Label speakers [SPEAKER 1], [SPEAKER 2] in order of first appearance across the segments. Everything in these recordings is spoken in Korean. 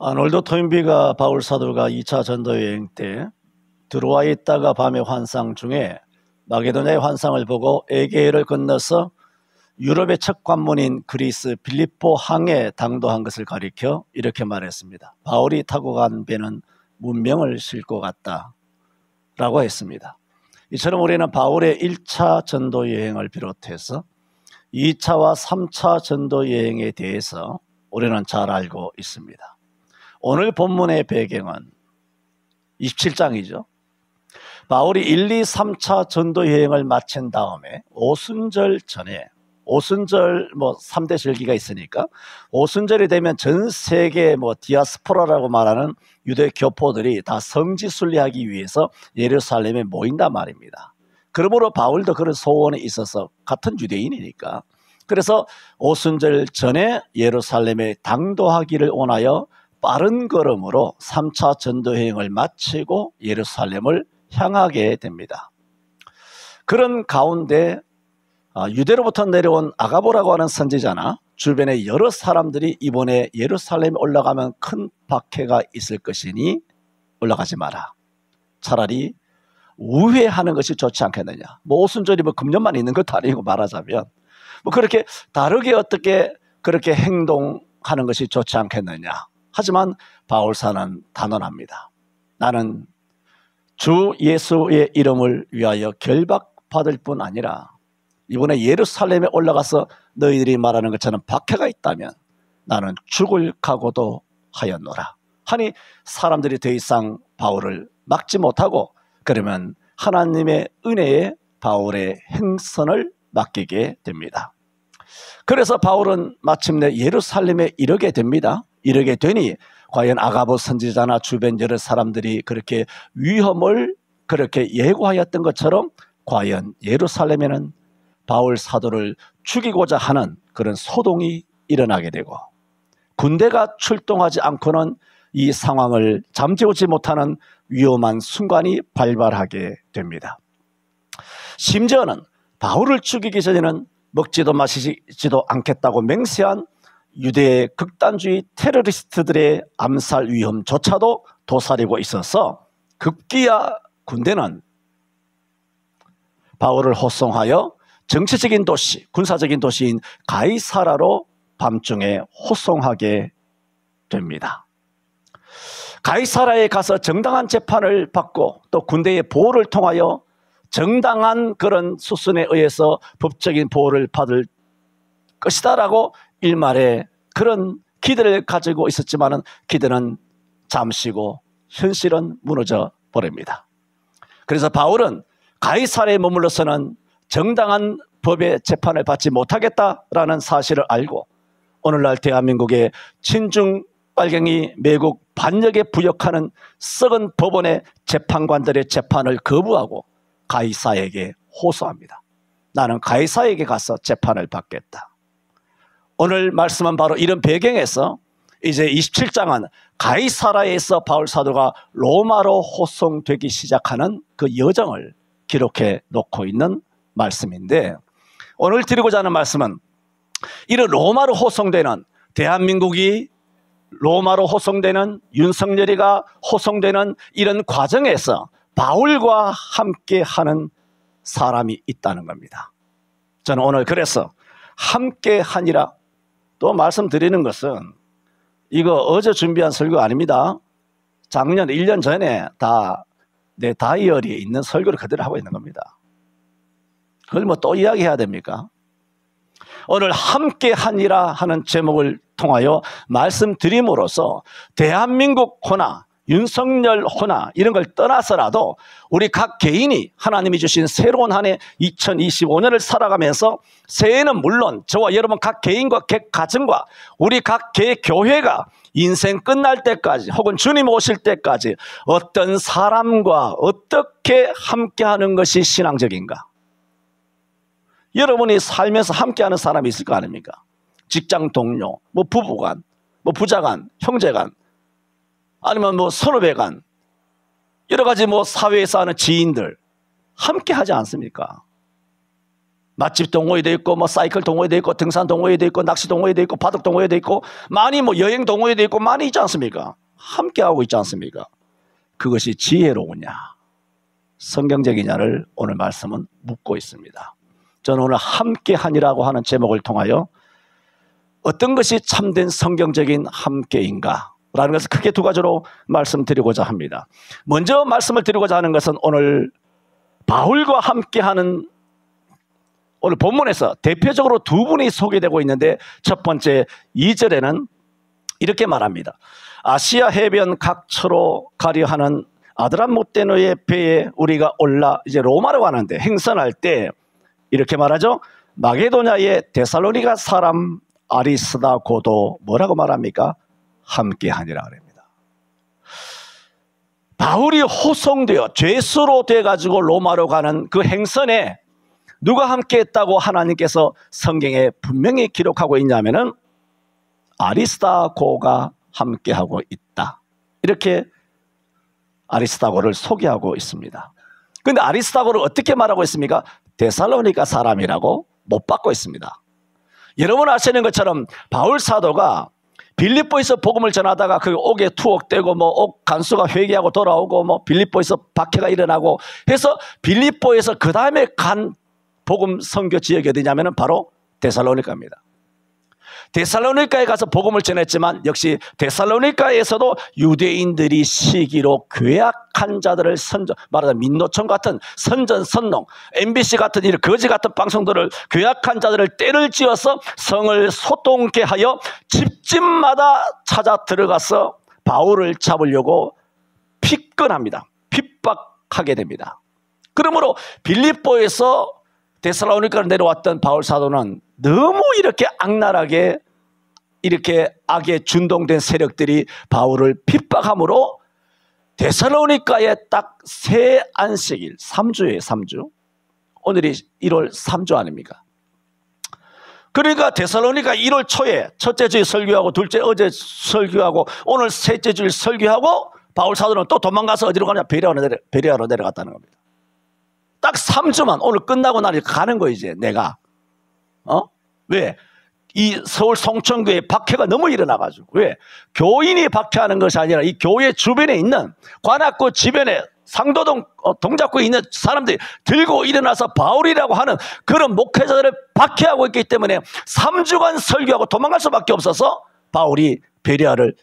[SPEAKER 1] 아놀드 토인비가 바울 사도가 2차 전도 여행 때 드로아에 있다가 밤의 환상 중에 마게도냐의 환상을 보고 에게해를 건너서 유럽의 첫 관문인 그리스 빌립보 항에 당도한 것을 가리켜 이렇게 말했습니다. 바울이 타고 간 배는 문명을 싣고 갔다 라고 했습니다. 이처럼 우리는 바울의 1차 전도 여행을 비롯해서 2차와 3차 전도 여행에 대해서 우리는 잘 알고 있습니다. 오늘 본문의 배경은 27장이죠. 바울이 1, 2, 3차 전도 여행을 마친 다음에 오순절 전에, 오순절 3대 절기가 있으니까 오순절이 되면 전 세계 디아스포라라고 말하는 유대 교포들이 다 성지 순례하기 위해서 예루살렘에 모인단 말입니다. 그러므로 바울도 그런 소원이 있어서 같은 유대인이니까 그래서 오순절 전에 예루살렘에 당도하기를 원하여 빠른 걸음으로 3차 전도 여행을 마치고 예루살렘을 향하게 됩니다. 그런 가운데 유대로부터 내려온 아가보라고 하는 선지자나 주변에 여러 사람들이 이번에 예루살렘에 올라가면 큰 박해가 있을 것이니 올라가지 마라. 차라리 우회하는 것이 좋지 않겠느냐. 오순절이 금년만 있는 것도 아니고 말하자면 그렇게 다르게 어떻게 그렇게 행동하는 것이 좋지 않겠느냐. 하지만 바울사는 단언합니다. 나는 주 예수의 이름을 위하여 결박받을 뿐 아니라 이번에 예루살렘에 올라가서 너희들이 말하는 것처럼 박해가 있다면 나는 죽을 각오도 하였노라. 하니 사람들이 더 이상 바울을 막지 못하고 그러면 하나님의 은혜에 바울의 행선을 맡기게 됩니다. 그래서 바울은 마침내 예루살렘에 이르게 됩니다. 이르게 되니 과연 아가보 선지자나 주변 여러 사람들이 그렇게 위험을 그렇게 예고하였던 것처럼 과연 예루살렘에는 바울 사도를 죽이고자 하는 그런 소동이 일어나게 되고 군대가 출동하지 않고는 이 상황을 잠재우지 못하는 위험한 순간이 발발하게 됩니다. 심지어는 바울을 죽이기 전에는 먹지도 마시지도 않겠다고 맹세한 유대의 극단주의 테러리스트들의 암살 위험조차도 도사리고 있어서 급기야 군대는 바울을 호송하여 정치적인 도시, 군사적인 도시인 가이사라로 밤중에 호송하게 됩니다. 가이사라에 가서 정당한 재판을 받고 또 군대의 보호를 통하여 정당한 그런 수순에 의해서 법적인 보호를 받을 것이다라고 일말의 그런 기대를 가지고 있었지만은 기대는 잠시고 현실은 무너져 버립니다. 그래서 바울은 가이사라에 머물러서는 정당한 법의 재판을 받지 못하겠다라는 사실을 알고 오늘날 대한민국의 친중 빨갱이 매국 반역에 부역하는 썩은 법원의 재판관들의 재판을 거부하고 가이사에게 호소합니다. 나는 가이사에게 가서 재판을 받겠다. 오늘 말씀은 바로 이런 배경에서 이제 27장은 가이사라에서 바울 사도가 로마로 호송되기 시작하는 그 여정을 기록해 놓고 있는 말씀인데 오늘 드리고자 하는 말씀은 이런 로마로 호송되는 대한민국이 로마로 호송되는 윤석열이가 호송되는 이런 과정에서 바울과 함께하는 사람이 있다는 겁니다. 저는 오늘 그래서 함께하니라 또 말씀드리는 것은 이거 어제 준비한 설교 아닙니다. 작년 1년 전에 다 내 다이어리에 있는 설교를 그대로 하고 있는 겁니다. 그걸 또 이야기해야 됩니까? 오늘 함께하니라 하는 제목을 통하여 말씀드림으로써 대한민국 호나 윤석열 호나 이런 걸 떠나서라도 우리 각 개인이 하나님이 주신 새로운 한 해 2025년을 살아가면서 새해는 물론 저와 여러분 각 개인과 각 가정과 우리 각 교회가 인생 끝날 때까지 혹은 주님 오실 때까지 어떤 사람과 어떻게 함께하는 것이 신앙적인가? 여러분이 살면서 함께하는 사람이 있을 거 아닙니까? 직장 동료, 부부간, 부자간, 형제간 아니면 선후배간 여러 가지 사회에서 하는 지인들 함께 하지 않습니까? 맛집 동호회도 있고, 뭐 사이클 동호회도 있고, 등산 동호회도 있고, 낚시 동호회도 있고, 바둑 동호회도 있고, 많이 뭐 여행 동호회도 있고, 많이 있지 않습니까? 함께하고 있지 않습니까? 그것이 지혜로우냐, 성경적이냐를 오늘 말씀은 묻고 있습니다. 저는 오늘 함께하니라고 하는 제목을 통하여 어떤 것이 참된 성경적인 함께인가 라는 것을 크게 두 가지로 말씀드리고자 합니다. 먼저 말씀을 드리고자 하는 것은 오늘 바울과 함께하는 오늘 본문에서 대표적으로 두 분이 소개되고 있는데, 첫 번째 2절에는 이렇게 말합니다. 아시아 해변 각처로 가려 하는 아드람무테노의 배에 우리가 올라 이제 로마로 가는데 행선할 때 이렇게 말하죠. 마게도냐의 데살로니가 사람 아리스다고도 뭐라고 말합니까? 함께하니라 그럽니다. 바울이 호송되어 죄수로 돼가지고 로마로 가는 그 행선에 누가 함께했다고 하나님께서 성경에 분명히 기록하고 있냐면은 아리스다고가 함께하고 있다. 이렇게 아리스다고를 소개하고 있습니다. 그런데 아리스다고를 어떻게 말하고 있습니까? 데살로니가 사람이라고 못 받고 있습니다. 여러분 아시는 것처럼 바울 사도가 빌립보에서 복음을 전하다가 그 옥에 투옥되고 뭐 옥 간수가 회개하고 돌아오고 뭐 빌립보에서 박해가 일어나고 해서 빌립보에서 그 다음에 간 복음 선교 지역이 어디냐면은 바로 데살로니가입니다. 데살로니가에 가서 복음을 전했지만 역시 데살로니가에서도 유대인들이 시기로 괴악한 자들을 말하자면 민노총 같은 선전선농, MBC 같은 이런 거지 같은 방송들을 괴악한 자들을 때를 지어서 성을 소동케 하여 집집마다 찾아 들어가서 바울을 잡으려고 피권합니다. 핍박하게 됩니다. 그러므로 빌립보에서 데살로니가로 내려왔던 바울 사도는 너무 이렇게 악랄하게 이렇게 악에 준동된 세력들이 바울을 핍박함으로 데살로니가에 딱 새 안식일 3주예요. 3주. 오늘이 1월 3주 아닙니까? 그러니까 데살로니가 1월 초에 첫째 주일 설교하고 둘째 어제 설교하고 오늘 셋째 주일 설교하고 바울 사도는 또 도망가서 어디로 가냐? 베레아로 내려갔다는 겁니다. 딱 3주만 오늘 끝나고 나니까 가는 거 이제 내가. 왜? 이 서울 송천교회 박해가 너무 일어나가지고. 왜? 교인이 박해하는 것이 아니라 이 교회 주변에 있는 관악구 주변에 상도동 동작구에 있는 사람들이 들고 일어나서 바울이라고 하는 그런 목회자들을 박해하고 있기 때문에 3주간 설교하고 도망갈 수밖에 없어서 바울이 베레아를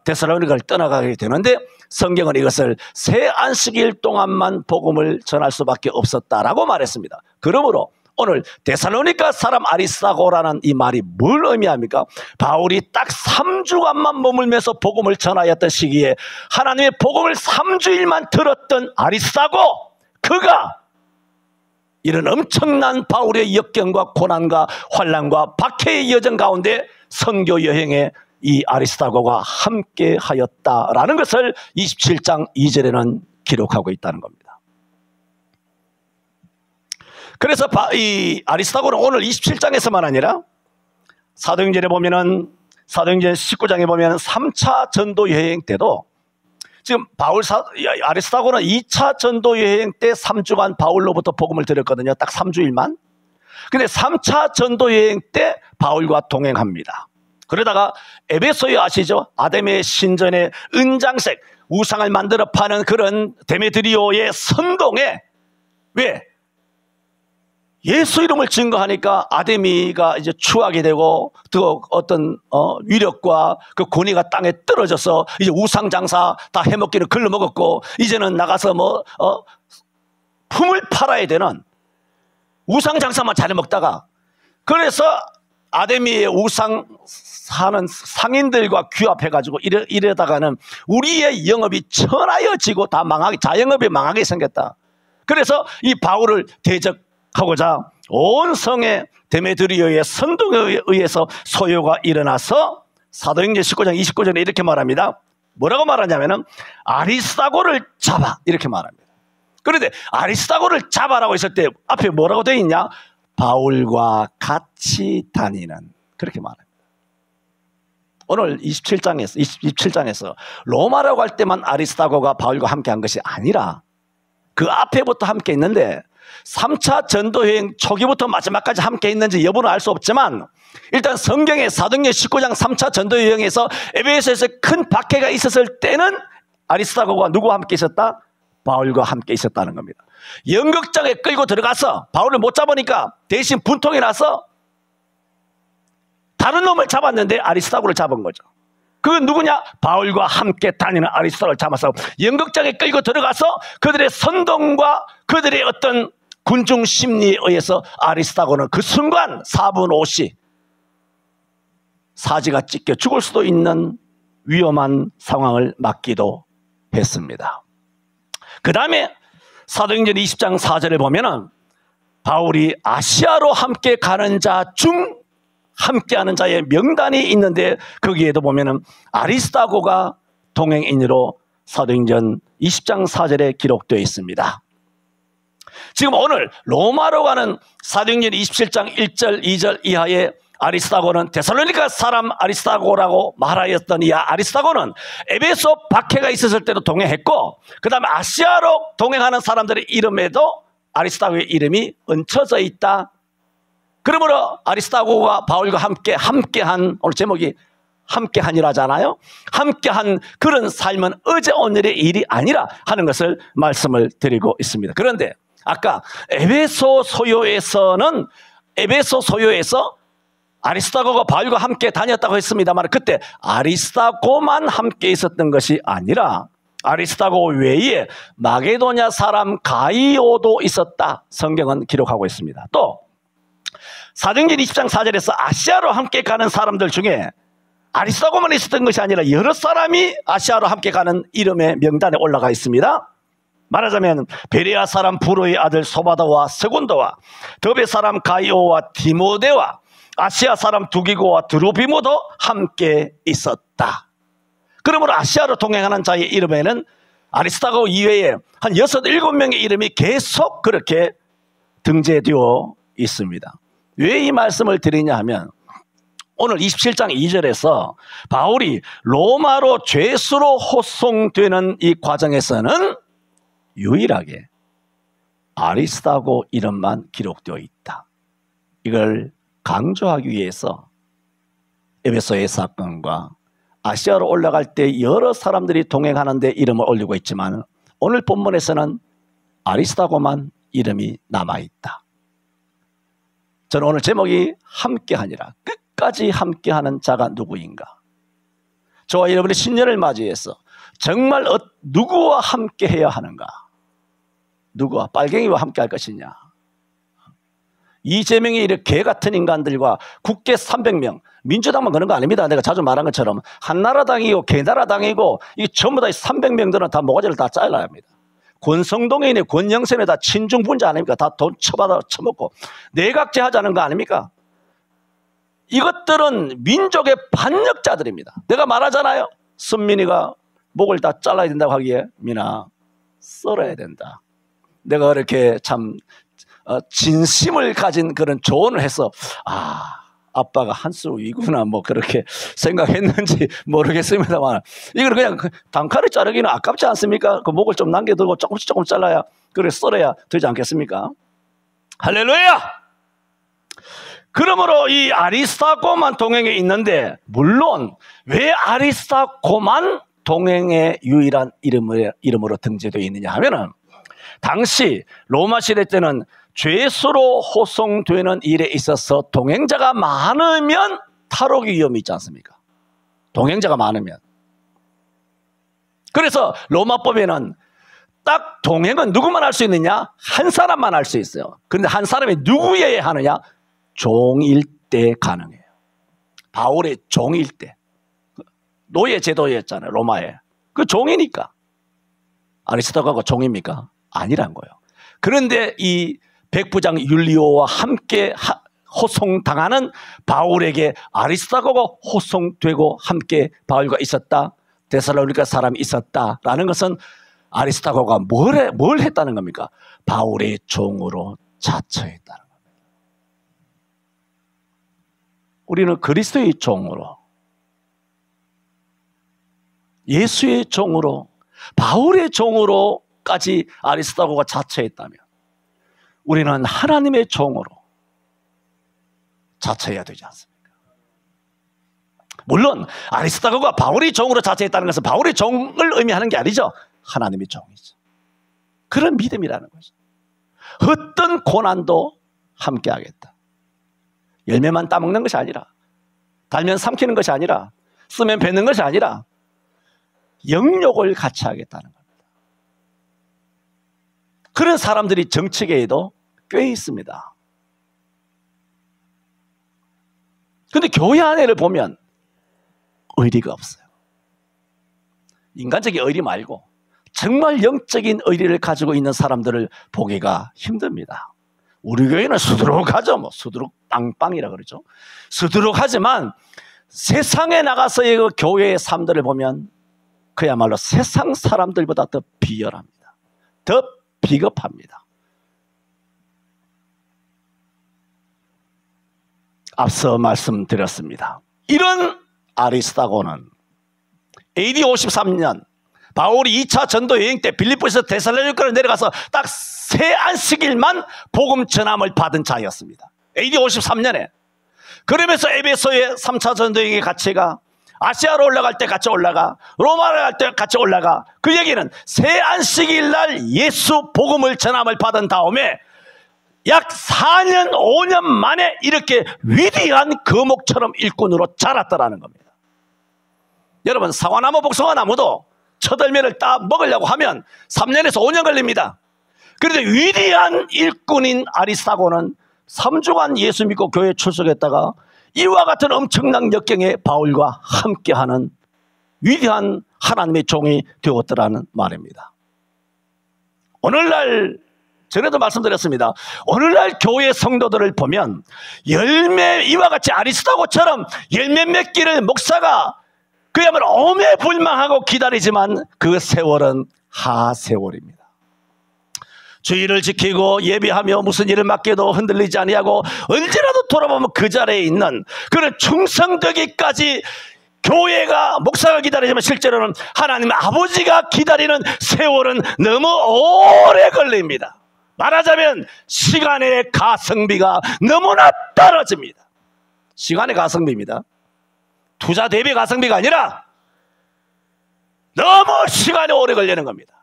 [SPEAKER 1] 데살로니가를 떠나가게 되는데, 성경은 이것을 새 안식일 동안만 복음을 전할 수밖에 없었다라고 말했습니다. 그러므로 오늘 데살로니가 사람 아리스다고라는 이 말이 뭘 의미합니까? 바울이 딱 3주간만 머물면서 복음을 전하였던 시기에 하나님의 복음을 3주일만 들었던 아리스다고, 그가 이런 엄청난 바울의 역경과 고난과 환난과 박해의 여정 가운데 선교 여행에 이 아리스다고가 함께 하였다라는 것을 27장 2절에는 기록하고 있다는 겁니다. 그래서 이 아리스다고는 오늘 27장에서만 아니라 사도행전에 보면은 사도행전 19장에 보면 3차 전도 여행 때도 지금 아리스다고는 2차 전도 여행 때 3주간 바울로부터 복음을 들었거든요. 딱 3주일만. 근데 3차 전도 여행 때 바울과 동행합니다. 그러다가 에베소에 아시죠? 아데메 신전의 은장색 우상을 만들어 파는 그런 데메드리오의 선동에 왜? 예수 이름을 증거하니까 아데미가 이제 추하게 되고 또 어떤 위력과 그 권위가 땅에 떨어져서 이제 우상 장사 다 해먹기를 글러먹었고 이제는 나가서 품을 팔아야 되는 우상 장사만 잘해먹다가, 그래서 아데미의 우상 사는 상인들과 규합해가지고 이러다가는 우리의 영업이 천하여지고 다 망하게, 자영업이 망하게 생겼다. 그래서 이 바울을 대적하고자 온 성의 데메드리오의 선동에 의해서 소요가 일어나서 사도행전 19장 29절에 이렇게 말합니다. 뭐라고 말하냐면은 아리스다고를 잡아, 이렇게 말합니다. 그런데 아리스다고를 잡아라고 했을 때 앞에 뭐라고 되어 있냐? 바울과 같이 다니는, 그렇게 말합니다. 오늘 27장에서 로마라고 할 때만 아리스다고가 바울과 함께 한 것이 아니라 그 앞에부터 함께 있는데 3차 전도여행 초기부터 마지막까지 함께 있는지 여부는 알 수 없지만 일단 성경의 사도행전 19장 3차 전도여행에서 에베소에서 큰 박해가 있었을 때는 아리스다고가 누구와 함께 있었다? 바울과 함께 있었다는 겁니다. 연극장에 끌고 들어가서 바울을 못 잡으니까 대신 분통이 나서 다른 놈을 잡았는데 아리스다고를 잡은 거죠. 그건 누구냐? 바울과 함께 다니는 아리스다고를 잡아서 연극장에 끌고 들어가서 그들의 선동과 그들의 어떤 군중 심리에 의해서 아리스다고는 그 순간 4분 5시 사지가 찢겨 죽을 수도 있는 위험한 상황을 맞기도 했습니다. 그 다음에 사도행전 20장 4절을 보면은 바울이 아시아로 함께 가는 자 중 함께하는 자의 명단이 있는데 거기에도 보면은 아리스다고가 동행인으로 사도행전 20장 4절에 기록되어 있습니다. 지금 오늘 로마로 가는 사도행전 27장 1절 2절 이하에 아리스다고는 데살로니가 사람 아리스다고라고 말하였던 이 아리스다고는 에베소 박해가 있었을 때도 동행했고 그 다음에 아시아로 동행하는 사람들의 이름에도 아리스다고의 이름이 얹혀져 있다. 그러므로 아리스다고가 바울과 함께한 오늘 제목이 함께한이라잖아요. 함께한 그런 삶은 어제 오늘의 일이 아니라 하는 것을 말씀을 드리고 있습니다. 그런데 아까 에베소 소요에서 아리스다고가 바울과 함께 다녔다고 했습니다만 그때 아리스다고만 함께 있었던 것이 아니라 아리스다고 외에 마게도냐 사람 가이오도 있었다. 성경은 기록하고 있습니다. 또 사도행전 20장 4절에서 아시아로 함께 가는 사람들 중에 아리스다고만 있었던 것이 아니라 여러 사람이 아시아로 함께 가는 이름의 명단에 올라가 있습니다. 말하자면 베레아 사람 부로의 아들 소바다와 세곤도와 더베 사람 가이오와 디모데와 아시아 사람 두기고와 드로비모도 함께 있었다. 그러므로 아시아로 동행하는 자의 이름에는 아리스다고 이외에 한 6, 7명의 이름이 계속 그렇게 등재되어 있습니다. 왜 이 말씀을 드리냐 하면 오늘 27장 2절에서 바울이 로마로 죄수로 호송되는 이 과정에서는 유일하게 아리스다고 이름만 기록되어 있다. 이걸 강조하기 위해서 에베소의 사건과 아시아로 올라갈 때 여러 사람들이 동행하는데 이름을 올리고 있지만 오늘 본문에서는 아리스다고만 이름이 남아있다. 저는 오늘 제목이 함께하니라. 끝까지 함께하는 자가 누구인가? 저와 여러분의 신년을 맞이해서 정말 누구와 함께해야 하는가? 누구와? 빨갱이와 함께할 것이냐? 이재명이 이렇게 개 같은 인간들과 국회 300명, 민주당만 그런 거 아닙니다. 내가 자주 말한 것처럼 한나라당이고 개나라당이고 이 전부 다 300명들은 다 모가지를 다 잘라야 합니다. 권성동이니 권영선이 다 친중분자 아닙니까? 다 돈 쳐받아 쳐먹고 내각제 하자는 거 아닙니까? 이것들은 민족의 반역자들입니다. 내가 말하잖아요. 선민이가 목을 다 잘라야 된다고 하기에 민아 썰어야 된다. 내가 이렇게 참 진심을 가진 그런 조언을 해서 아빠가 한수 위구나 뭐 그렇게 생각했는지 모르겠습니다만 이걸 그냥 단칼에 자르기는 아깝지 않습니까? 그 목을 좀 남겨두고 조금씩 조금 잘라야 그래 썰어야 되지 않겠습니까? 할렐루야! 그러므로 이 아리스다고만 동행에 있는데 물론 왜 아리스다고만 동행의 유일한 이름으로 등재되어 있느냐 하면은 당시 로마 시대 때는 죄수로 호송되는 일에 있어서 동행자가 많으면 탈옥의 위험이 있지 않습니까? 동행자가 많으면. 그래서 로마법에는 딱 동행은 누구만 할 수 있느냐? 한 사람만 할 수 있어요. 그런데 한 사람이 누구여야 하느냐? 종일 때 가능해요. 바울의 종일 때. 노예 제도였잖아요. 로마에. 그 종이니까. 아리스다고가 종입니까? 아니란 거예요. 그런데 이 백부장 율리오와 함께 호송당하는 바울에게 아리스다고가 호송되고 함께 바울과 있었다. 데살로니가 사람이 있었다라는 것은 아리스다고가 뭘 했다는 겁니까? 바울의 종으로 자처했다는 겁니다. 우리는 그리스도의 종으로 예수의 종으로 바울의 종으로까지 아리스다고가 자처했다면 우리는 하나님의 종으로 자처해야 되지 않습니까? 물론 아리스다고가 바울이 종으로 자처했다는 것은 바울의 종을 의미하는 게 아니죠. 하나님의 종이죠. 그런 믿음이라는 거죠. 어떤 고난도 함께하겠다. 열매만 따먹는 것이 아니라, 달면 삼키는 것이 아니라, 쓰면 뱉는 것이 아니라 영욕을 같이 하겠다는 겁니다. 그런 사람들이 정치계에도 꽤 있습니다. 그런데 교회 안에를 보면 의리가 없어요. 인간적인 의리 말고 정말 영적인 의리를 가지고 있는 사람들을 보기가 힘듭니다. 우리 교회는 수두룩하죠. 뭐 수두룩 빵빵이라 그러죠. 수두룩하지만 세상에 나가서의 그 교회의 삶들을 보면 그야말로 세상 사람들보다 더 비열합니다. 더 비겁합니다. 앞서 말씀드렸습니다. 이런 아리스다고는 AD 53년 바울이 2차 전도 여행 때 빌립보에서 데살로니가로 내려가서 딱 세 안식일만 복음 전함을 받은 자였습니다. AD 53년에. 그러면서 에베소의 3차 전도 여행에 같이 가, 아시아로 올라갈 때 같이 올라가, 로마로 갈 때 같이 올라가. 그 얘기는 세 안식일 날 예수 복음을 전함을 받은 다음에 약 4년 5년 만에 이렇게 위대한 거목처럼 일꾼으로 자랐다라는 겁니다. 여러분, 사과나무 복숭아나무도 첫 열매를 딱 먹으려고 하면 3년에서 5년 걸립니다. 그런데 위대한 일꾼인 아리스다고는 3주간 예수 믿고 교회에 출석했다가 이와 같은 엄청난 역경에 바울과 함께하는 위대한 하나님의 종이 되었더라는 말입니다. 오늘날 전에도 말씀드렸습니다. 오늘날 교회 성도들을 보면 열매, 이와 같이 아리스다고처럼 열매 맺기를 목사가 그야말로 오매불망하고 기다리지만 그 세월은 하세월입니다. 주의를 지키고 예배하며 무슨 일을 맡겨도 흔들리지 아니하고 언제라도 돌아보면 그 자리에 있는 그런 충성되기까지 교회가 목사가 기다리지만 실제로는 하나님 아버지가 기다리는 세월은 너무 오래 걸립니다. 말하자면 시간의 가성비가 너무나 떨어집니다. 시간의 가성비입니다. 투자 대비 가성비가 아니라 너무 시간이 오래 걸리는 겁니다.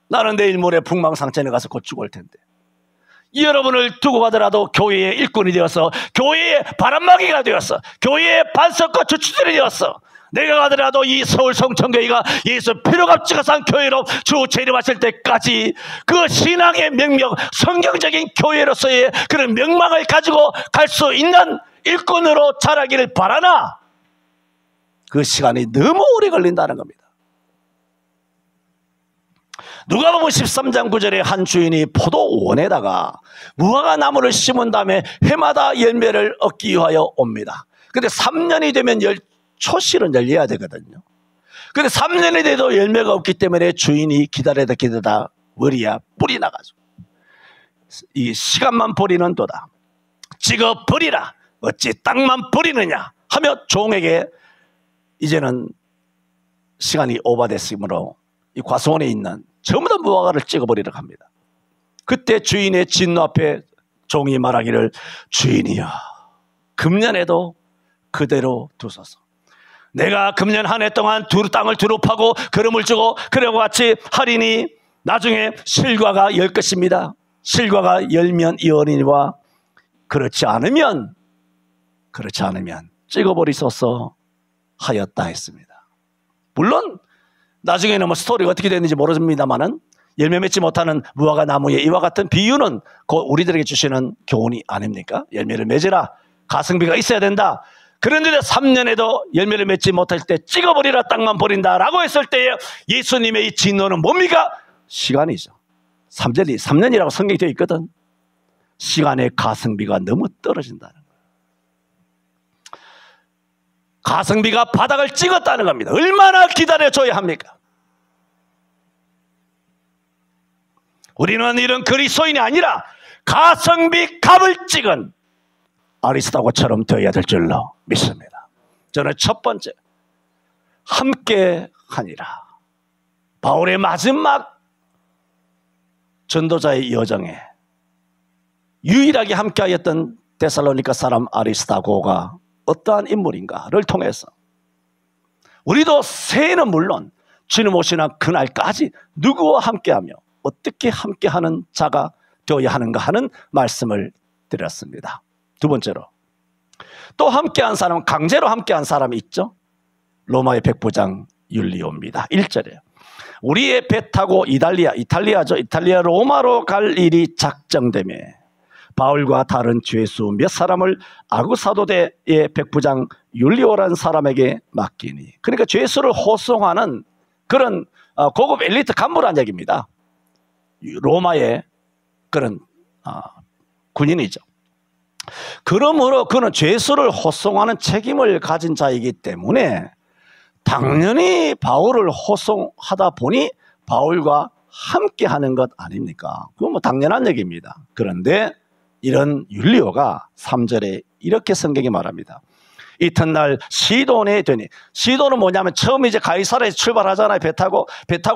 [SPEAKER 1] 나는 내일 모레 북망상천에 가서 곧 죽을 텐데 여러분을 두고 가더라도 교회의 일꾼이 되어서 교회의 바람막이가 되었어. 교회의 반석과 주축들이 되었어. 내가 가더라도 이 서울 성천교회가 예수 피로가 찍어서 한 교회로 주 재림하실 때까지 그 신앙의 명명, 성경적인 교회로서의 그런 명망을 가지고 갈 수 있는 일꾼으로 자라기를 바라나 그 시간이 너무 오래 걸린다는 겁니다. 누가복음 13장 9절에 한 주인이 포도원에다가 무화과나무를 심은 다음에 해마다 열매를 얻기 위하여 옵니다. 근데 3년이 되면 초실은 열려야 되거든요. 근데 3년이 돼도 열매가 없기 때문에 주인이 기다리다 머리야 뿔이 나가지고 이 시간만 버리는 도다. 찍어 버리라. 어찌 땅만 버리느냐 하며 종에게 이제는 시간이 오바됐으므로 이 과수원에 있는 전부 다 무화과를 찍어버리라고 합니다. 그때 주인의 진노 앞에 종이 말하기를 주인이여 금년에도 그대로 두소서. 내가 금년 한 해 동안 땅을 두루 파고 거름을 주고 그러고 같이 하리니 나중에 실과가 열 것입니다. 실과가 열면 이어리니와 그렇지 않으면 찍어버리소서 하였다 했습니다. 물론 나중에는 뭐 스토리가 어떻게 됐는지 모릅니다만은 열매 맺지 못하는 무화과 나무의 이와 같은 비유는 곧 우리들에게 주시는 교훈이 아닙니까? 열매를 맺으라. 가성비가 있어야 된다. 그런데 3년에도 열매를 맺지 못할 때 찍어버리라 땅만 버린다라고 했을 때에 예수님의 이 진노는 뭡니까? 시간이죠. 3년이라고 성경이 되어 있거든. 시간의 가성비가 너무 떨어진다는 거예요. 가성비가 바닥을 찍었다는 겁니다. 얼마나 기다려줘야 합니까? 우리는 이런 그리스도인이 아니라 가성비 값을 찍은 아리스다고처럼 되어야 될 줄로 믿습니다. 저는 첫 번째, 함께 하니라. 바울의 마지막 전도자의 여정에 유일하게 함께하였던 데살로니가 사람 아리스다고가 어떠한 인물인가를 통해서 우리도 새해는 물론 주님 오시는 그날까지 누구와 함께하며 어떻게 함께하는 자가 되어야 하는가 하는 말씀을 드렸습니다. 두 번째로 또 함께한 사람, 강제로 함께한 사람이 있죠. 로마의 백부장 율리오입니다. 1절에 우리의 배 타고 이탈리아죠. 이탈리아 로마로 갈 일이 작정되매 바울과 다른 죄수 몇 사람을 아구사도대의 백부장 율리오라는 사람에게 맡기니. 그러니까 죄수를 호송하는 그런 고급 엘리트 간부란 얘기입니다. 로마의 그런 군인이죠. 그러므로 그는 죄수를 호송하는 책임을 가진 자이기 때문에 당연히 바울을 호송하다 보니 바울과 함께 하는 것 아닙니까? 그건 뭐 당연한 얘기입니다. 그런데 이런 율리오가 3절에 이렇게 성경이 말합니다. 이튿날 시돈에 되니, 시돈은 뭐냐면 처음 이제 가이사라에서 출발하잖아요. 배 타고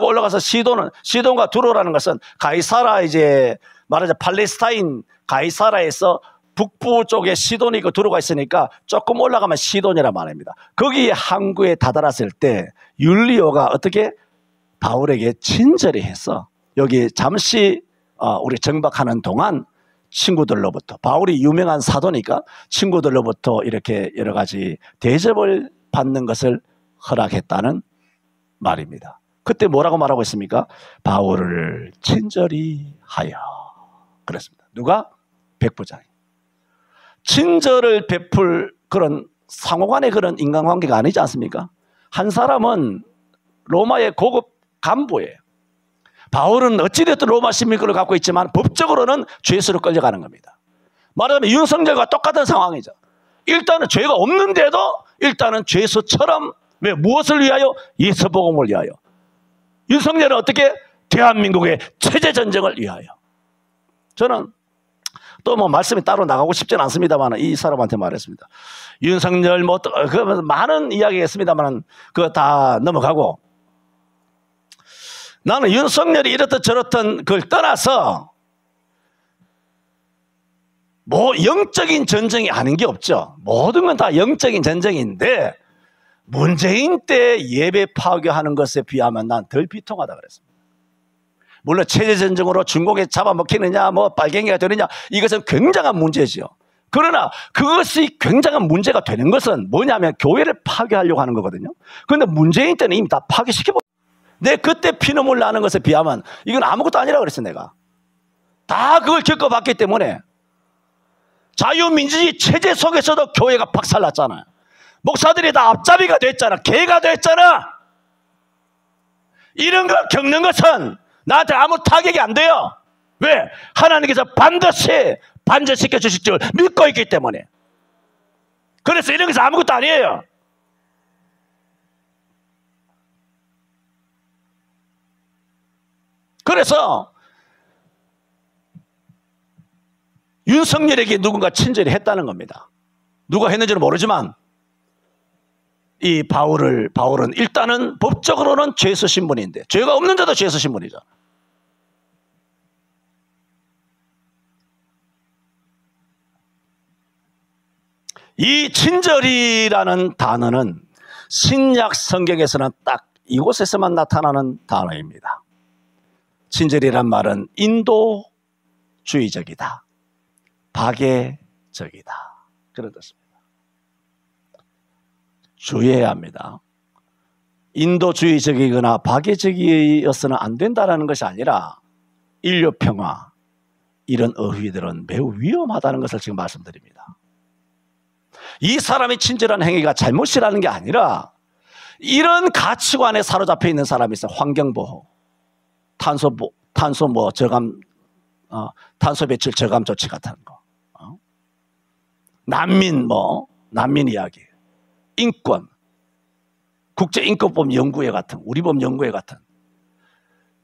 [SPEAKER 1] 올라가서 시돈과 두로라는 것은 가이사라 이제 말하자 팔레스타인 가이사라에서 북부 쪽에 시돈이 있고 두로가 있으니까 조금 올라가면 시돈이란 말입니다. 거기에 항구에 다다랐을 때 율리오가 어떻게 바울에게 친절히 해서 여기 잠시 우리 정박하는 동안 친구들로부터, 바울이 유명한 사도니까 친구들로부터 이렇게 여러 가지 대접을 받는 것을 허락했다는 말입니다. 그때 뭐라고 말하고 있습니까? 바울을 친절히 하여 그랬습니다. 누가? 백부장이. 친절을 베풀 그런 상호간의 그런 인간관계가 아니지 않습니까? 한 사람은 로마의 고급 간부예요. 바울은 어찌됐든 로마 시민권을 갖고 있지만 법적으로는 죄수로 끌려가는 겁니다. 말하자면 윤석열과 똑같은 상황이죠. 일단은 죄가 없는데도 일단은 죄수처럼 왜 무엇을 위하여? 예수 복음을 위하여. 윤석열은 어떻게? 대한민국의 체제 전쟁을 위하여. 저는 또 뭐 말씀이 따로 나가고 싶지는 않습니다만 이 사람한테 말했습니다. 윤석열 뭐 많은 이야기가 있습니다만 그거 다 넘어가고 나는 윤석열이 이렇든 저렇든 그걸 떠나서 뭐 영적인 전쟁이 아닌 게 없죠. 모든 건 다 영적인 전쟁인데 문재인 때 예배 파괴하는 것에 비하면 난 덜 비통하다 그랬습니다. 물론 체제 전쟁으로 중국에 잡아먹히느냐 뭐 빨갱이가 되느냐 이것은 굉장한 문제죠. 그러나 그것이 굉장한 문제가 되는 것은 뭐냐면 교회를 파괴하려고 하는 거거든요. 그런데 문재인 때는 이미 다 파괴시켜버렸어요. 내 그때 피눈물 나는 것에 비하면 이건 아무것도 아니라 그랬어. 내가 다 그걸 겪어봤기 때문에. 자유민주주의 체제 속에서도 교회가 박살났잖아요. 목사들이 다 앞잡이가 됐잖아. 개가 됐잖아. 이런 걸 겪는 것은 나한테 아무 타격이 안 돼요. 왜? 하나님께서 반드시 반전시켜 주실 줄 믿고 있기 때문에. 그래서 이런 것은 아무것도 아니에요. 그래서 윤석열에게 누군가 친절히 했다는 겁니다. 누가 했는지는 모르지만 이 바울은 일단은 법적으로는 죄수 신분인데 죄가 없는데도 죄수 신분이죠. 이 친절이라는 단어는 신약 성경에서는 딱 이곳에서만 나타나는 단어입니다. 친절이란 말은 인도주의적이다. 박애적이다. 그런 뜻입니다. 주의해야 합니다. 인도주의적이거나 박애적이어서는 안 된다는 것이 아니라 인류 평화 이런 어휘들은 매우 위험하다는 것을 지금 말씀드립니다. 이 사람이 친절한 행위가 잘못이라는 게 아니라 이런 가치관에 사로잡혀 있는 사람이 있어요. 환경보호, 탄소 배출 저감 조치 같은 거, 난민 이야기, 인권, 국제인권법 연구회 같은, 우리법 연구회 같은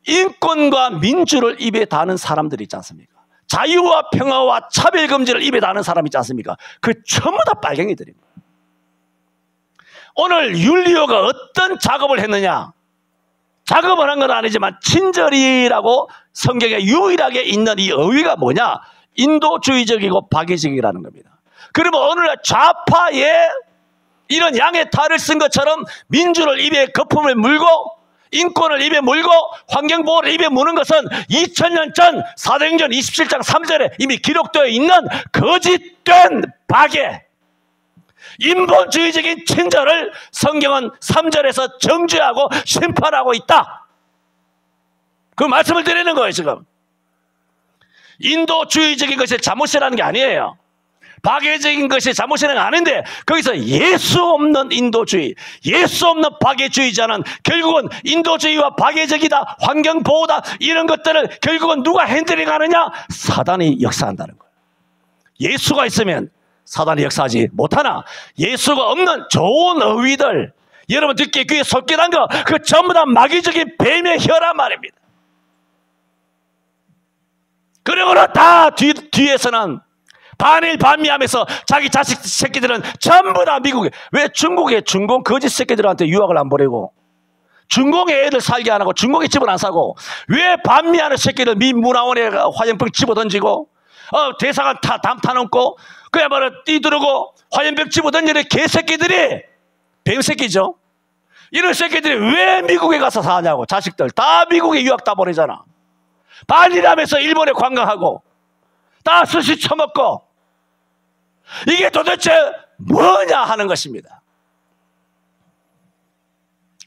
[SPEAKER 1] 인권과 민주를 입에 다는 사람들이 있지 않습니까? 자유와 평화와 차별금지를 입에 다는 사람이 있지 않습니까? 그 전부 다 빨갱이들입니다. 오늘 율리오가 어떤 작업을 했느냐? 작업을 한 건 아니지만 친절이라고 성경에 유일하게 있는 이 어휘가 뭐냐? 인도주의적이고 박애적이라는 겁니다. 그러면 어느 날 좌파의 이런 양의 탈을 쓴 것처럼 민주를 입에 거품을 물고 인권을 입에 물고 환경보호를 입에 무는 것은 2000년 전 사도행전 27장 3절에 이미 기록되어 있는 거짓된 박애, 인본주의적인 친절을 성경은 3절에서 정죄하고 심판하고 있다. 그 말씀을 드리는 거예요. 지금 인도주의적인 것이 잘못이라는 게 아니에요. 박애적인 것이 잘못이는 아닌데 거기서 예수 없는 인도주의, 예수 없는 박애주의자는 결국은 인도주의와 박애적이다, 환경보호다, 이런 것들을 결국은 누가 핸들링하느냐? 사단이 역사한다는 거예요. 예수가 있으면 사단이 역사하지 못하나 예수가 없는 좋은 어휘들, 여러분 듣기에 귀에 솔깃한 거, 그 전부 다 마귀적인 뱀의 혀란 말입니다. 그리고 다 뒤에서는 반일 반미하면서 자기 자식 새끼들은 전부 다 미국에, 왜 중국에 중공 거짓 새끼들한테 유학을 안 보내고 중공에 애들 살게 안 하고 중공에 집을 안 사고 왜 반미하는 새끼들 미 문화원에 화염병 집어던지고 대사관 담 타놓고 그야말로 뛰들고 화염병 집어던지는 개새끼들이 뱀새끼죠. 이런 새끼들이 왜 미국에 가서 사냐고. 자식들 다 미국에 유학 다 보내잖아. 반일하면서 일본에 관광하고 다 스시 처먹고 이게 도대체 뭐냐 하는 것입니다.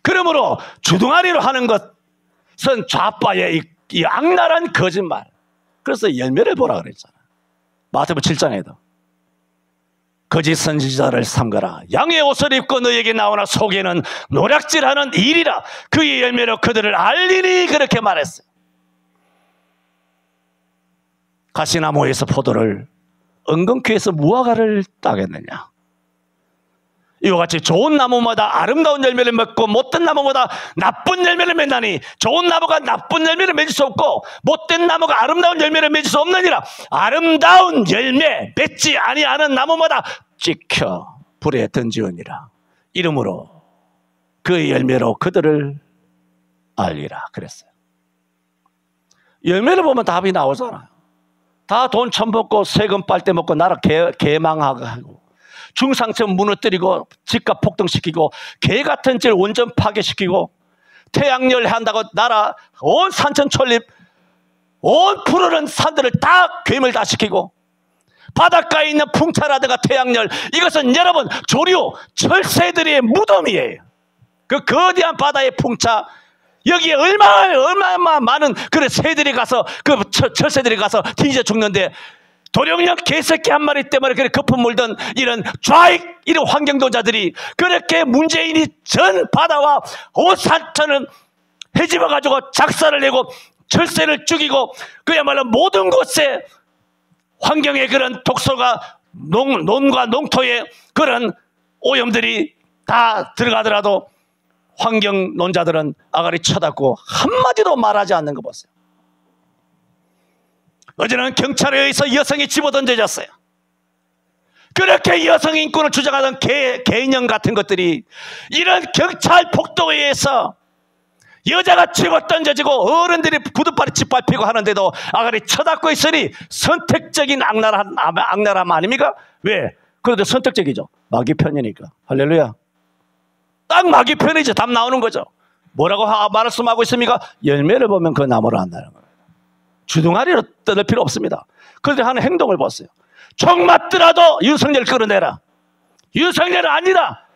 [SPEAKER 1] 그러므로 주둥아리로 하는 것은 좌파의 이 악랄한 거짓말. 그래서 열매를 보라 그랬잖아. 마태복음 7장에도 거짓 선지자를 삼가라. 양의 옷을 입고 너에게 나오나 속에는 노략질하는 일이라. 그의 열매로 그들을 알리니, 그렇게 말했어요. 가시나무에서 포도를, 은근퀴에서 무화과를 따겠느냐. 이와 같이 좋은 나무마다 아름다운 열매를 맺고 못된 나무마다 나쁜 열매를 맺나니 좋은 나무가 나쁜 열매를 맺을 수 없고 못된 나무가 아름다운 열매를 맺을 수 없느니라. 아름다운 열매 맺지 아니하는 나무마다 찍혀 불에 던지우니라. 이러므로 그의 열매로 그들을 알리라 그랬어요. 열매를 보면 답이 나오잖아요. 다 돈 처먹고 세금 빨대 먹고 나라 개망하고 중상층 무너뜨리고 집값 폭등시키고 개 같은 질 원전 파괴시키고 태양열 한다고 나라 온 산천 천립 온 푸르른 산들을 다 괴물 다 시키고 바닷가에 있는 풍차라든가 태양열, 이것은 여러분 조류 철새들의 무덤이에요. 그 거대한 바다의 풍차, 여기에 얼마나 많은 그런 새들이 가서 그 철새들이 가서 뒤져 죽는데 도룡령 개새끼 한 마리 때문에 그렇게 거품 물던 이런 좌익 이런 환경도자들이 그렇게 문재인이 전 바다와 온 산천을 헤집어 가지고 작사를 내고 철새를 죽이고 그야말로 모든 곳에 환경의 그런 독소가 논과 농토의 그런 오염들이 다 들어가더라도 환경론자들은 아가리 쳐닫고 한마디도 말하지 않는 거 보세요. 어제는 경찰에 의해서 여성이 집어던져졌어요. 그렇게 여성 인권을 주장하던 개인형 같은 것들이 이런 경찰 폭도에 의해서 여자가 치고 던져지고 어른들이 부둣발이 짓밟히고 하는데도 아가리 쳐닫고 있으니 선택적인 악랄함 아닙니까? 왜? 그래도 선택적이죠. 마귀 편이니까. 할렐루야. 딱 마귀 편이죠. 답 나오는 거죠. 뭐라고 말씀하고 있습니까? 열매를 보면 그 나무를 안다는 거예요. 주둥아리로 떠들 필요 없습니다. 그런데 하는 행동을 보세요. 총 맞더라도 윤석열 끌어내라. 윤석열은 아니다.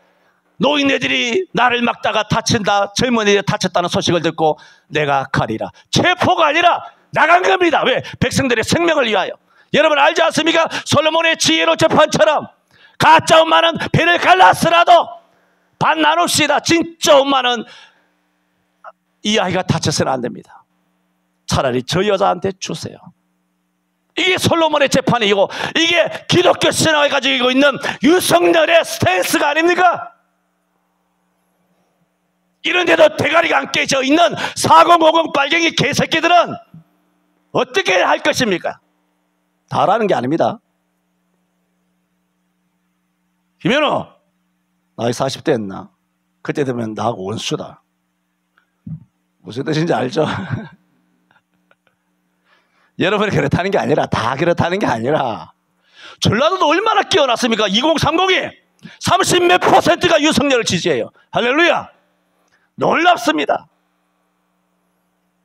[SPEAKER 1] 노인네들이 나를 막다가 다친다, 젊은이들이 다쳤다는 소식을 듣고 내가 가리라. 체포가 아니라 나간 겁니다. 왜? 백성들의 생명을 위하여. 여러분 알지 않습니까? 솔로몬의 지혜로 재판처럼 가짜 엄마는 배를 갈랐으라도 반 나눕시다. 진짜 엄마는 이 아이가 다쳐서는 안 됩니다. 차라리 저 여자한테 주세요. 이게 솔로몬의 재판이고 이게 기독교 신앙을 가지고 있는 윤석열의 스탠스가 아닙니까? 이런데도 대가리가 안 깨져 있는 4050 빨갱이 개새끼들은 어떻게 할 것입니까? 다라는 게 아닙니다. 김현우, 나이 40대 했나? 그때 되면 나하고 원수다. 무슨 뜻인지 알죠? 여러분이 그렇다는 게 아니라, 다 그렇다는 게 아니라, 전라도도 얼마나 끼어났습니까? 2030이 30몇 %가 윤석열을 지지해요. 할렐루야. 놀랍습니다.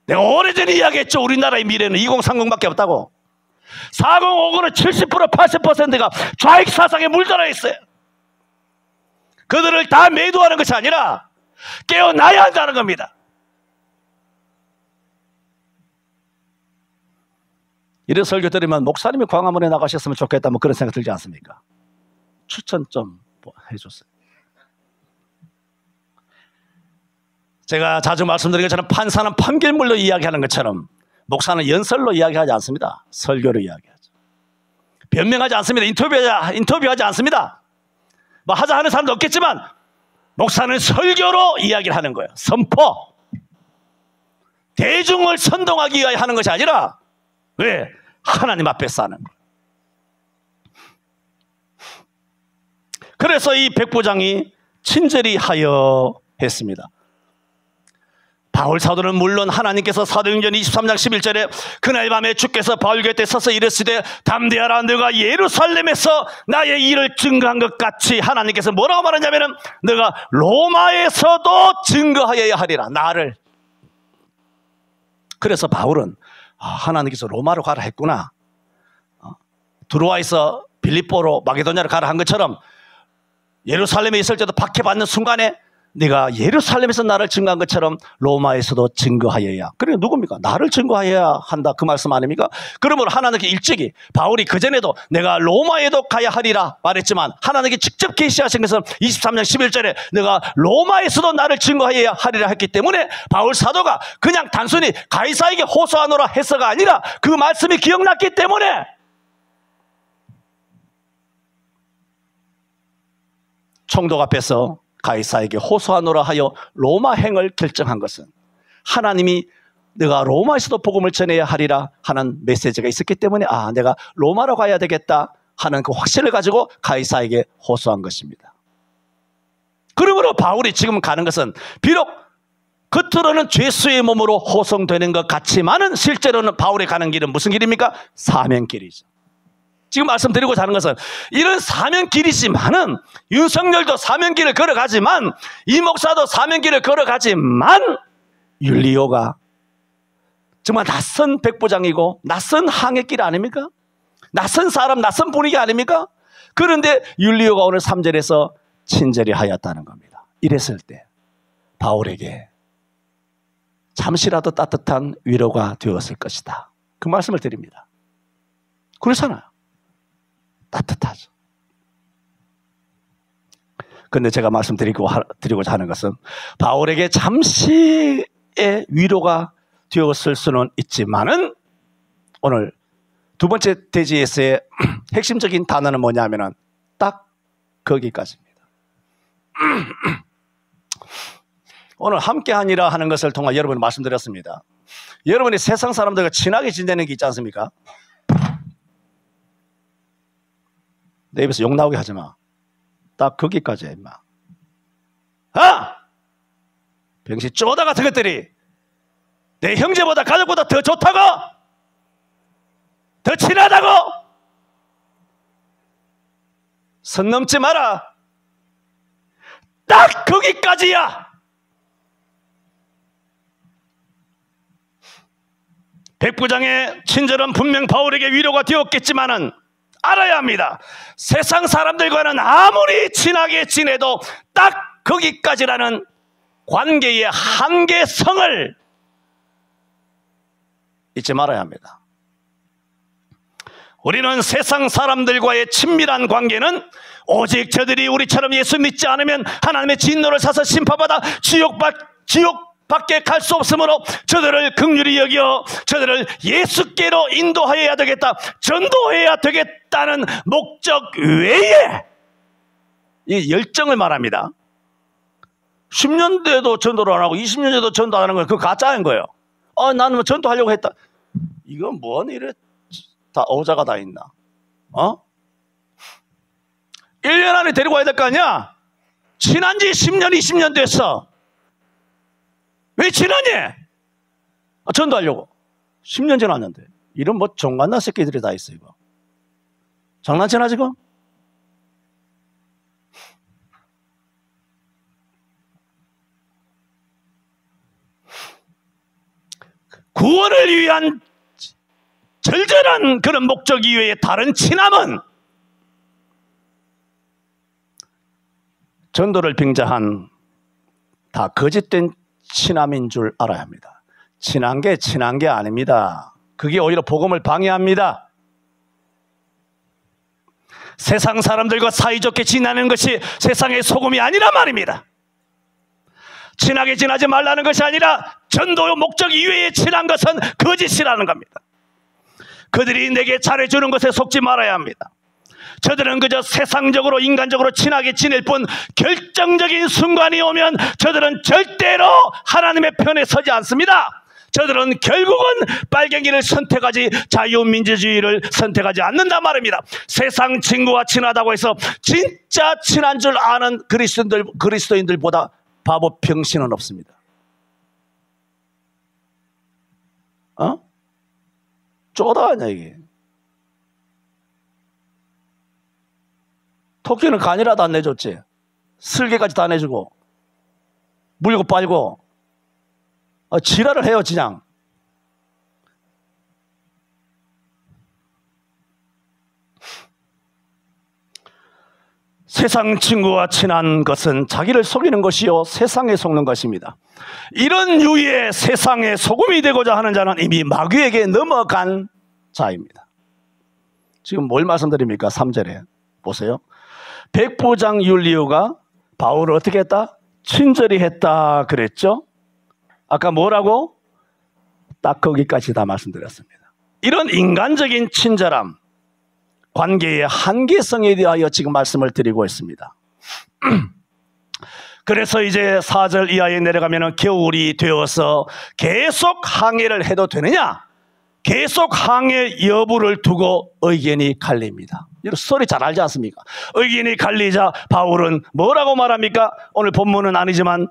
[SPEAKER 1] 내가 오래전에 이야기했죠. 우리나라의 미래는 2030밖에 없다고. 4050은 70% 80%가 좌익 사상에 물들어 있어요. 그들을 다 매도하는 것이 아니라 깨어나야 한다는 겁니다. 이런 설교 들으면 목사님이 광화문에 나가셨으면 좋겠다, 뭐 그런 생각 들지 않습니까? 추천 좀 해줬어요. 제가 자주 말씀드린 것처럼 판사는 판결물로 이야기하는 것처럼 목사는 연설로 이야기하지 않습니다. 설교로 이야기하죠. 변명하지 않습니다. 인터뷰하지 않습니다. 뭐 하자 하는 사람도 없겠지만 목사는 설교로 이야기를 하는 거예요. 선포. 대중을 선동하기 위하여 하는 것이 아니라, 왜? 하나님 앞에서 하는 거예요. 그래서 이 백부장이 친절히 하여 했습니다. 바울 사도는 물론 하나님께서 사도행전 23장 11절에 그날 밤에 주께서 바울 곁에 서서 이르시되 담대하라, 너가 예루살렘에서 나의 일을 증거한 것 같이, 하나님께서 뭐라고 말하냐면은 너가 로마에서도 증거하여야 하리라, 나를. 그래서 바울은 하나님께서 로마로 가라 했구나, 드로아에서 빌립보로 마게도냐로 가라 한 것처럼 예루살렘에 있을 때도 박해받는 순간에 네가 예루살렘에서 나를 증거한 것처럼 로마에서도 증거하여야. 그래, 누굽니까? 나를 증거하여야 한다, 그 말씀 아닙니까? 그러므로 하나님께 일찍이, 바울이 그전에도 내가 로마에도 가야 하리라 말했지만 하나님께 직접 계시하신 것은 23장 11절에 내가 로마에서도 나를 증거하여야 하리라 했기 때문에 바울 사도가 그냥 단순히 가이사에게 호소하노라 해서가 아니라 그 말씀이 기억났기 때문에 총독 앞에서 가이사에게 호소하노라 하여 로마행을 결정한 것은 하나님이 내가 로마에서도 복음을 전해야 하리라 하는 메시지가 있었기 때문에 내가 로마로 가야 되겠다 하는 그 확신을 가지고 가이사에게 호소한 것입니다. 그러므로 바울이 지금 가는 것은 비록 겉으로는 죄수의 몸으로 호송되는 것 같지만은 실제로는 바울이 가는 길은 무슨 길입니까? 사명길이죠. 지금 말씀드리고자 하는 것은 이런 사명길이지만은 윤석열도 사명길을 걸어가지만 이 목사도 사명길을 걸어가지만 율리오가 정말 낯선 백부장이고 낯선 항해길 아닙니까? 낯선 사람, 낯선 분위기 아닙니까? 그런데 율리오가 오늘 3절에서 친절히 하였다는 겁니다. 이랬을 때 바울에게 잠시라도 따뜻한 위로가 되었을 것이다, 그 말씀을 드립니다. 그렇잖아요. 따뜻하죠. 그런데 제가 말씀드리고자 하는 것은 바울에게 잠시의 위로가 되었을 수는 있지만은 오늘 두 번째 대지에서의 핵심적인 단어는 뭐냐면은 딱 거기까지입니다. 오늘 함께하니라 하는 것을 통해 여러분이 말씀드렸습니다. 여러분이 세상 사람들과 친하게 지내는 게 있지 않습니까? 내 입에서 욕 나오게 하지 마. 딱 거기까지야, 임마. 병신 쪼다 같은 것들이 내 형제보다 가족보다 더 좋다고? 더 친하다고? 선 넘지 마라. 딱 거기까지야. 백부장의 친절은 분명 바울에게 위로가 되었겠지만은 알아야 합니다. 세상 사람들과는 아무리 친하게 지내도 딱 거기까지라는 관계의 한계성을 잊지 말아야 합니다. 우리는 세상 사람들과의 친밀한 관계는 오직 저들이 우리처럼 예수 믿지 않으면 하나님의 진노를 사서 심판받아 지옥밖에 갈 수 없으므로 저들을 긍휼히 여겨 저들을 예수께로 인도하여야 되겠다, 전도해야 되겠다는 목적 외에 이 열정을 말합니다. 10년 돼도 전도를 안 하고 20년 돼도 전도 안 하는 건 그거 가짜인 거예요. 나는 뭐 전도하려고 했다. 이건 뭔 이래 다 오자가 다 있나? 1년 안에 데리고 와야 될 거 아니야? 친한 지 10년 20년 됐어. 왜 친하니? 전도하려고. 10년 지났는데. 이런 뭐 종갓나 새끼들이 다 있어 이거. 장난치나 지금? 구원을 위한 절절한 그런 목적 이외에 다른 친함은 전도를 빙자한 다 거짓된 친함인 줄 알아야 합니다. 친한 게 아닙니다. 그게 오히려 복음을 방해합니다. 세상 사람들과 사이좋게 지내는 것이 세상의 소금이 아니란 말입니다. 친하게 지내지 말라는 것이 아니라 전도의 목적 이외에 친한 것은 거짓이라는 겁니다. 그들이 내게 잘해주는 것에 속지 말아야 합니다. 저들은 그저 세상적으로 인간적으로 친하게 지낼 뿐 결정적인 순간이 오면 저들은 절대로 하나님의 편에 서지 않습니다. 저들은 결국은 빨갱이를 선택하지 자유민주주의를 선택하지 않는단 말입니다. 세상 친구와 친하다고 해서 진짜 친한 줄 아는 그리스도인들보다 바보 병신은 없습니다. 쪼다 아니야 이게. 토끼는 간이라도 안 내줬지. 슬개까지 다 내주고 물고 빨고 지랄을 해요 그냥. 세상 친구와 친한 것은 자기를 속이는 것이요 세상에 속는 것입니다. 이런 유의 세상의 소금이 되고자 하는 자는 이미 마귀에게 넘어간 자입니다. 지금 뭘 말씀드립니까? 3절에 보세요. 백부장 율리오가 바울을 어떻게 했다? 친절히 했다 그랬죠? 아까 뭐라고? 딱 거기까지 다 말씀드렸습니다. 이런 인간적인 친절함, 관계의 한계성에 대하여 지금 말씀을 드리고 있습니다. 그래서 이제 4절 이하에 내려가면 겨울이 되어서 계속 항해를 해도 되느냐? 계속 항해 여부를 두고 의견이 갈립니다. 이런 스토리 잘 알지 않습니까? 의견이 갈리자 바울은 뭐라고 말합니까? 오늘 본문은 아니지만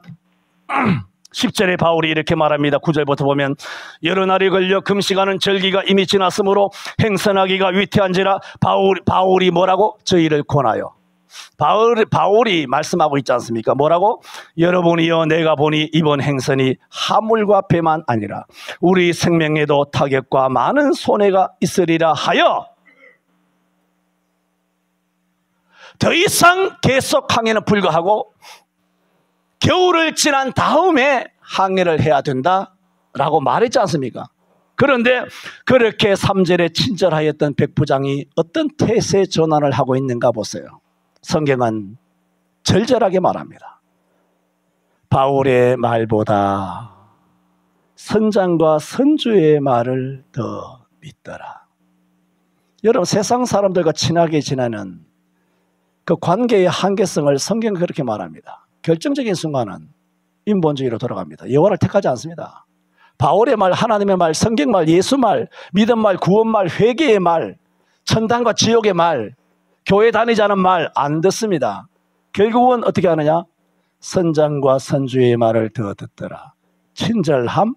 [SPEAKER 1] 10절에 바울이 이렇게 말합니다. 9절부터 보면 여러 날이 걸려 금시가는 절기가 이미 지났으므로 행선하기가 위태한지라 바울이 뭐라고? 저희를 권하여. 바울이 말씀하고 있지 않습니까? 뭐라고? 여러분이여 내가 보니 이번 행선이 화물과 배만 아니라 우리 생명에도 타격과 많은 손해가 있으리라 하여 더 이상 계속 항해는 불가하고 겨울을 지난 다음에 항해를 해야 된다라고 말했지 않습니까? 그런데 그렇게 3절에 친절하였던 백부장이 어떤 태세 전환을 하고 있는가 보세요. 성경은 절절하게 말합니다. 바울의 말보다 선장과 선주의 말을 더 믿더라. 여러분 세상 사람들과 친하게 지내는 그 관계의 한계성을 성경은 그렇게 말합니다. 결정적인 순간은 인본주의로 돌아갑니다. 여호와를 택하지 않습니다. 바울의 말, 하나님의 말, 성경 말, 예수 말, 믿음 말, 구원 말, 회개의 말, 천당과 지옥의 말, 교회 다니자는 말 안 듣습니다. 결국은 어떻게 하느냐? 선장과 선주의 말을 더 듣더라. 친절함?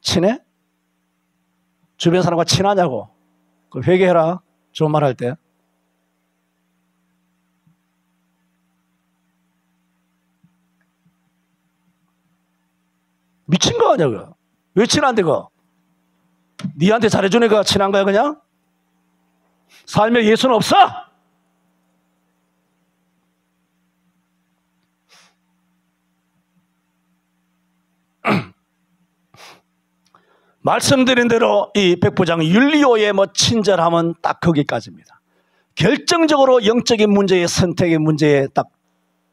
[SPEAKER 1] 친해? 주변 사람과 친하냐고? 회개해라. 좋은 말 할 때. 미친 거 아니야, 그거? 왜 친한데, 그거? 니한테 잘해주니까 친한 거야, 그냥? 삶에 예수는 없어? 말씀드린 대로 이 백부장 율리오의 친절함은 딱 거기까지입니다. 결정적으로 영적인 문제의 선택의 문제에 딱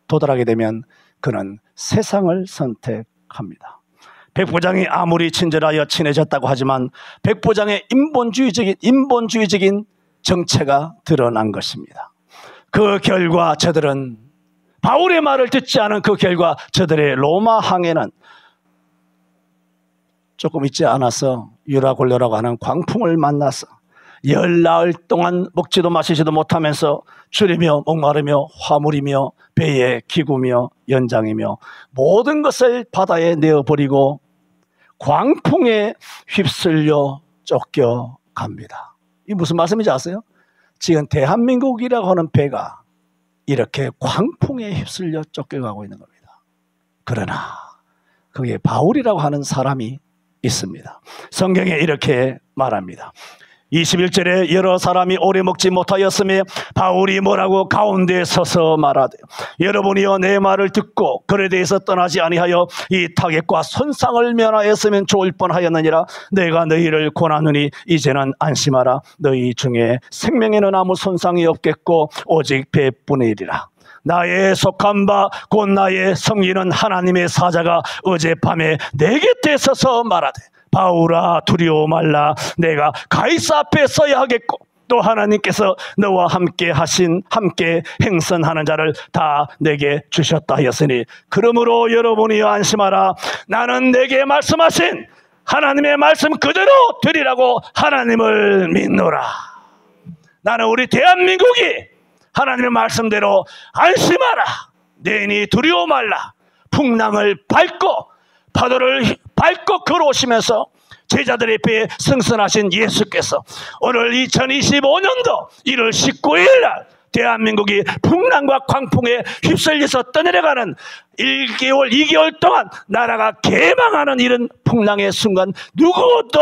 [SPEAKER 1] 도달하게 되면 그는 세상을 선택합니다. 백부장이 아무리 친절하여 친해졌다고 하지만 백부장의 인본주의적인 정체가 드러난 것입니다. 그 결과 저들은 바울의 말을 듣지 않은 그 결과 저들의 로마 항해는 조금 있지 않아서 유라굴로라고 하는 광풍을 만나서 열나흘 동안 먹지도 마시지도 못하면서 줄이며 목마르며 화물이며 배에 기구며 연장이며 모든 것을 바다에 내어버리고 광풍에 휩쓸려 쫓겨갑니다. 이게 무슨 말씀인지 아세요? 지금 대한민국이라고 하는 배가 이렇게 광풍에 휩쓸려 쫓겨가고 있는 겁니다. 그러나 거기에 바울이라고 하는 사람이 있습니다. 성경에 이렇게 말합니다. 21절에 여러 사람이 오래 먹지 못하였으며 바울이 뭐라고 가운데에 서서 말하되 여러분이여 내 말을 듣고 그에 대해서 떠나지 아니하여 이 타격과 손상을 면하였으면 좋을 뻔하였느니라. 내가 너희를 권하노니 이제는 안심하라. 너희 중에 생명에는 아무 손상이 없겠고 오직 배뿐이리라. 나의 속한 바 곧 나의 성기는 하나님의 사자가 어젯밤에 내 곁에 서서 말하되 바울아 두려워 말라. 내가 가이사 앞에 서야 하겠고 또 하나님께서 너와 함께 행선하는 자를 다 내게 주셨다 하였으니 그러므로 여러분이 안심하라. 나는 내게 말씀하신 하나님의 말씀 그대로 드리라고 하나님을 믿노라. 나는 우리 대한민국이 하나님의 말씀대로 안심하라. 내인이 두려워 말라. 풍랑을 밟고 파도를 밟고 걸어오시면서 제자들의 배에 승선하신 예수께서 오늘 2025년도 1월 19일 날 대한민국이 풍랑과 광풍에 휩쓸려서 떠내려가는 1개월, 2개월 동안 나라가 개망하는 이런 풍랑의 순간 누구도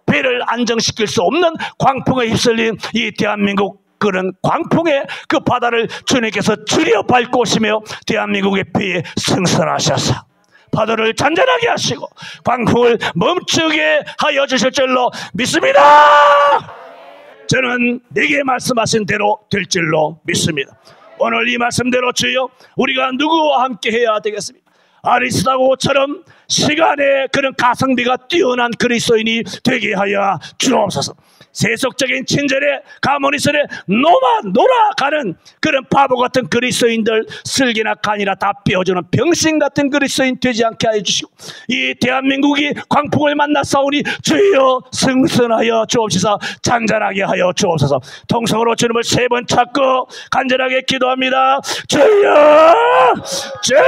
[SPEAKER 1] 배를 안정시킬 수 없는 광풍에 휩쓸린 이 대한민국 그런 광풍의 그 바다를 주님께서 줄여 밟고 오시며 대한민국의 배에 승선하셔서 파도를 잔잔하게 하시고 광풍을 멈추게 하여 주실 줄로 믿습니다. 저는 내게 말씀하신 대로 될 줄로 믿습니다. 오늘 이 말씀대로 주여 우리가 누구와 함께 해야 되겠습니까? 아리스다고처럼 시간의 그런 가성비가 뛰어난 그리스도인이 되게 하여 주옵소서. 세속적인 친절에 가문이설에 놀아가는 그런 바보 같은 그리스도인들 슬기나 간이나 다 빼어주는 병신 같은 그리스도인 되지 않게 하여 주시고 이 대한민국이 광풍을 만나 싸우니 주여 승선하여 주옵소서. 잔잔하게 하여 주옵소서. 통성으로 주님을 3번 찾고 간절하게 기도합니다. 주여 주여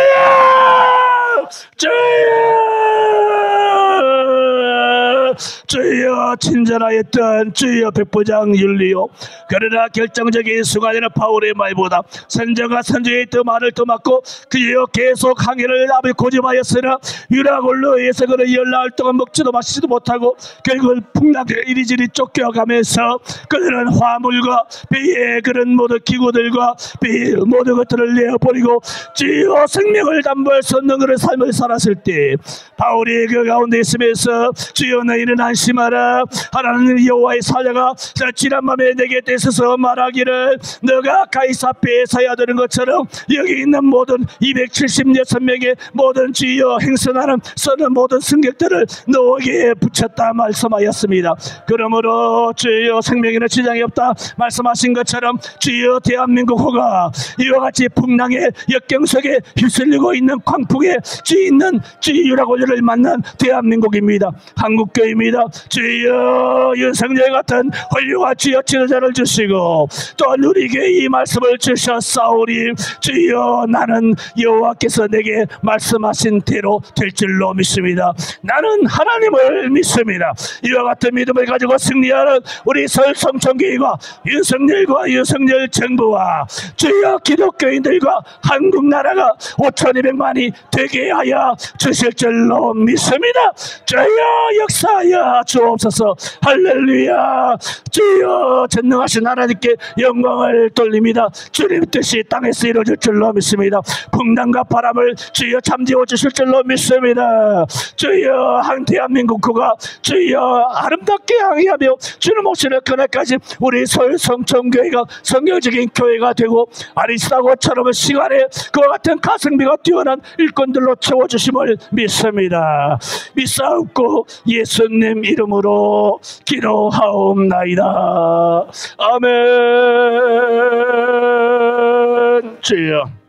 [SPEAKER 1] 주여 친절하였던 주여 백부장 율리요. 그러나 결정적인 순간에는 바울의 말보다 선정과 선조의 더 말을 더 맞고 그여 계속 항해를 앞에 고집하였으나 유라굴로에 의해서 그는 열나흘 동안 먹지도 마시지도 못하고 결국은 풍랑에 이리저리 쫓겨가면서 그들은 화물과 배의 그런 모든 기구들과 배의 모든 것들을 내어버리고 주여 생명을 담보할 수 없는 그런 삶을 살았을 때 바울이 그 가운데 있으면서 주여 너희는 안심하라. 하나님 여호와의 사자가 지난 밤에 내게 떼서서 말하기를 너가 가이사 앞에 서야 되는 것처럼 여기 있는 모든 276명의 모든 주여 행선하는 서는 모든 승객들을 너에게 붙였다 말씀하였습니다. 그러므로 주여 생명에는 지장이 없다 말씀하신 것처럼 주여 대한민국 호가 이와 같이 풍랑의 역경 속에 휩쓸리고 있는 광풍에 쥐있는 주유라고를 만난 대한민국입니다. 한국교회입니다. 주여 윤석열 같은 훌륭한 주여 지도자를 주시고 또 누리게 이 말씀을 주셨사오니 주여 나는 여호와께서 내게 말씀하신 대로 될 줄로 믿습니다. 나는 하나님을 믿습니다. 이와 같은 믿음을 가지고 승리하는 우리 서울성천교회가 윤석열 정부와 주여 기독교인들과 한국 나라가 5,200만이 되게 하여 주실 줄로 믿습니다. 주여 역사하여 주옵소서. 할렐루야. 주여 전능하신 하나님께 영광을 돌립니다. 주님 뜻이 땅에서 이루어질 줄로 믿습니다. 풍랑과 바람을 주여 잠재워 주실 줄로 믿습니다. 주여 대한민국가 주여 아름답게 항해하며 주님 오시는 그날까지 우리 서울성천교회가 성경적인 교회가 되고 아리스다고처럼 시간에 그와 같은 가성비가 뛰어난 일꾼들로 채워주심을 믿습니다. 믿사옵고 예수님 이름으로 기도하옵나이다. 아멘. 주여